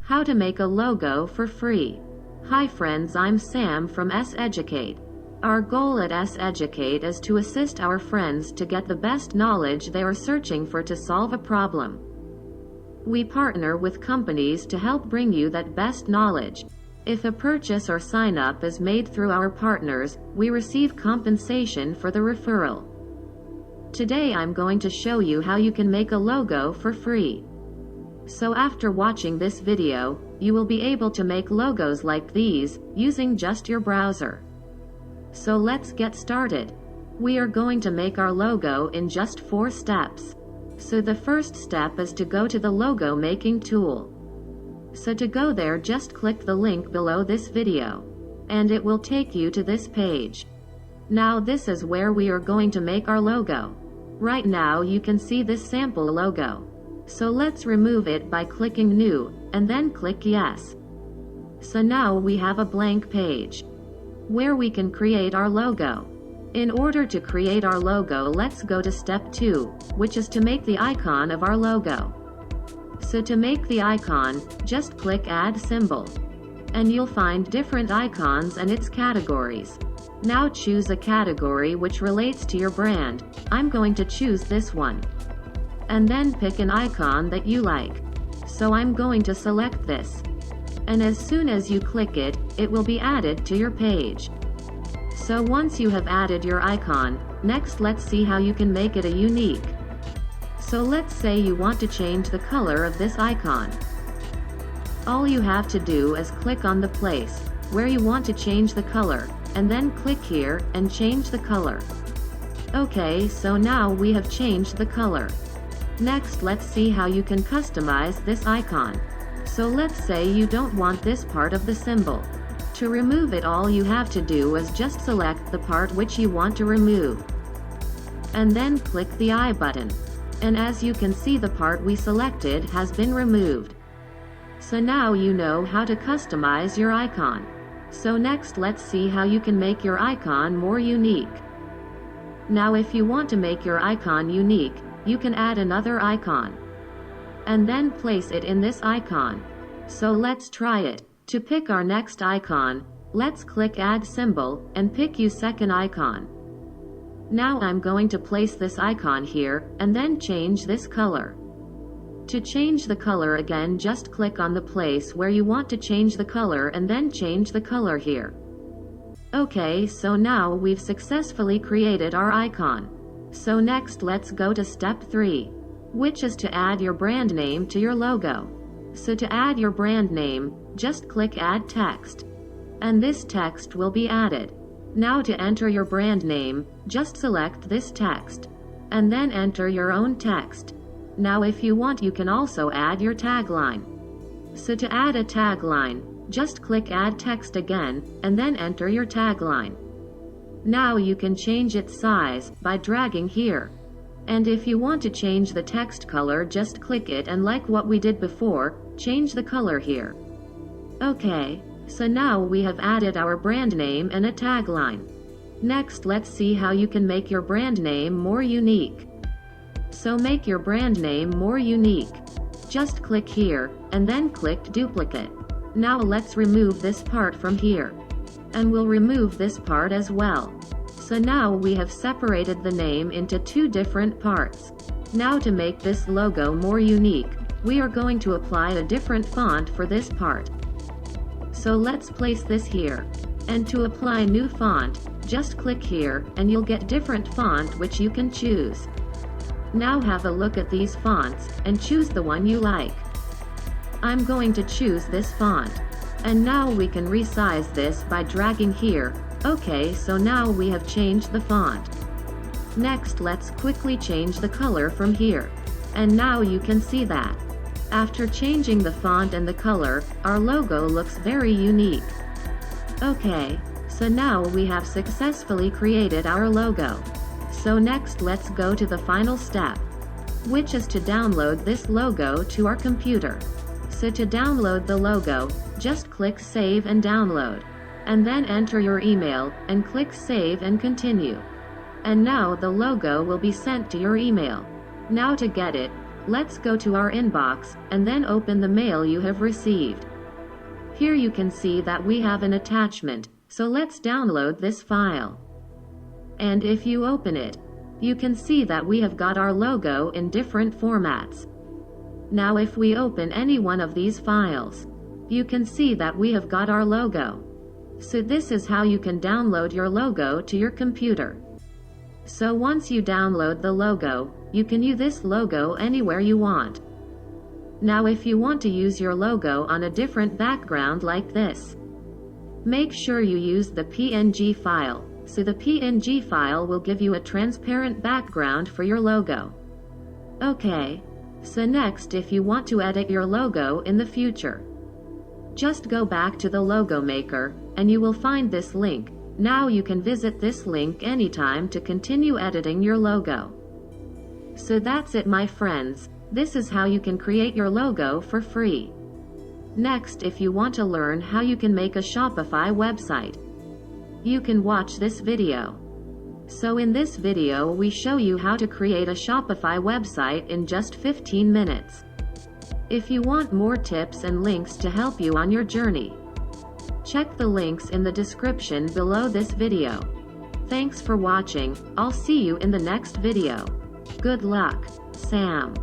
How to make a logo for free. Hi friends, I'm Sam from S-Educate. Our goal at S-Educate is to assist our friends to get the best knowledge they are searching for to solve a problem. We partner with companies to help bring you that best knowledge. If a purchase or sign-up is made through our partners, we receive compensation for the referral. Today I'm going to show you how you can make a logo for free. So after watching this video, you will be able to make logos like these, using just your browser. So let's get started. We are going to make our logo in just 4 steps. So the first step is to go to the logo making tool. So to go there, just click the link below this video, and it will take you to this page. Now this is where we are going to make our logo. Right now you can see this sample logo. So let's remove it by clicking New, and then click Yes. So now we have a blank page where we can create our logo. In order to create our logo, let's go to step 2, which is to make the icon of our logo. So to make the icon, just click Add Symbol, and you'll find different icons and its categories. Now choose a category which relates to your brand. I'm going to choose this one. And then pick an icon that you like. So I'm going to select this. And as soon as you click it, it will be added to your page. So once you have added your icon, next let's see how you can make it a unique. So let's say you want to change the color of this icon. All you have to do is click on the place where you want to change the color, and then click here and change the color. Okay, so now we have changed the color. Next let's see how you can customize this icon. So let's say you don't want this part of the symbol. To remove it, all you have to do is just select the part which you want to remove, and then click the I button. And as you can see, the part we selected has been removed. So now you know how to customize your icon. So next let's see how you can make your icon more unique. Now if you want to make your icon unique, you can add another icon, and then place it in this icon. So let's try it. To pick our next icon, let's click Add Symbol, and pick your second icon. Now I'm going to place this icon here, and then change this color. To change the color again, just click on the place where you want to change the color and then change the color here. Okay, so now we've successfully created our icon. So next let's go to step 3, which is to add your brand name to your logo. So to add your brand name, just click Add Text, and this text will be added. Now to enter your brand name, just select this text, and then enter your own text. Now if you want, you can also add your tagline. So to add a tagline, just click Add Text again, and then enter your tagline. Now you can change its size by dragging here. And if you want to change the text color, just click it, and like what we did before, change the color here. Okay, so now we have added our brand name and a tagline. Next let's see how you can make your brand name more unique. So make your brand name more unique. Just click here, and then click Duplicate. Now let's remove this part from here. And we'll remove this part as well. So now we have separated the name into 2 different parts. Now to make this logo more unique, we are going to apply a different font for this part. So let's place this here. And to apply new font, just click here, and you'll get different font which you can choose. Now have a look at these fonts, and choose the one you like. I'm going to choose this font. And now we can resize this by dragging here. Okay, so now we have changed the font. Next let's quickly change the color from here. And now you can see that after changing the font and the color, our logo looks very unique. Okay, so now we have successfully created our logo. So next let's go to the final step, which is to download this logo to our computer. So to download the logo, just click Save and Download, and then enter your email, and click Save and Continue. And now the logo will be sent to your email. Now to get it, Let's go to our inbox, and then open the mail you have received. Here you can see that we have an attachment, so let's download this file. And if you open it, you can see that we have got our logo in different formats. Now if we open any one of these files, you can see that we have got our logo. So this is how you can download your logo to your computer. So once you download the logo, you can use this logo anywhere you want. Now if you want to use your logo on a different background like this, make sure you use the PNG file. So the PNG file will give you a transparent background for your logo. Okay. So next, if you want to edit your logo in the future, just go back to the logo maker, and you will find this link. Now you can visit this link anytime to continue editing your logo. So that's it, my friends. This is how you can create your logo for free. Next, if you want to learn how you can make a Shopify website, you can watch this video. So in this video we show you how to create a Shopify website in just 15 minutes. If you want more tips and links to help you on your journey, check the links in the description below this video. Thanks for watching. I'll see you in the next video. Good luck, Sam.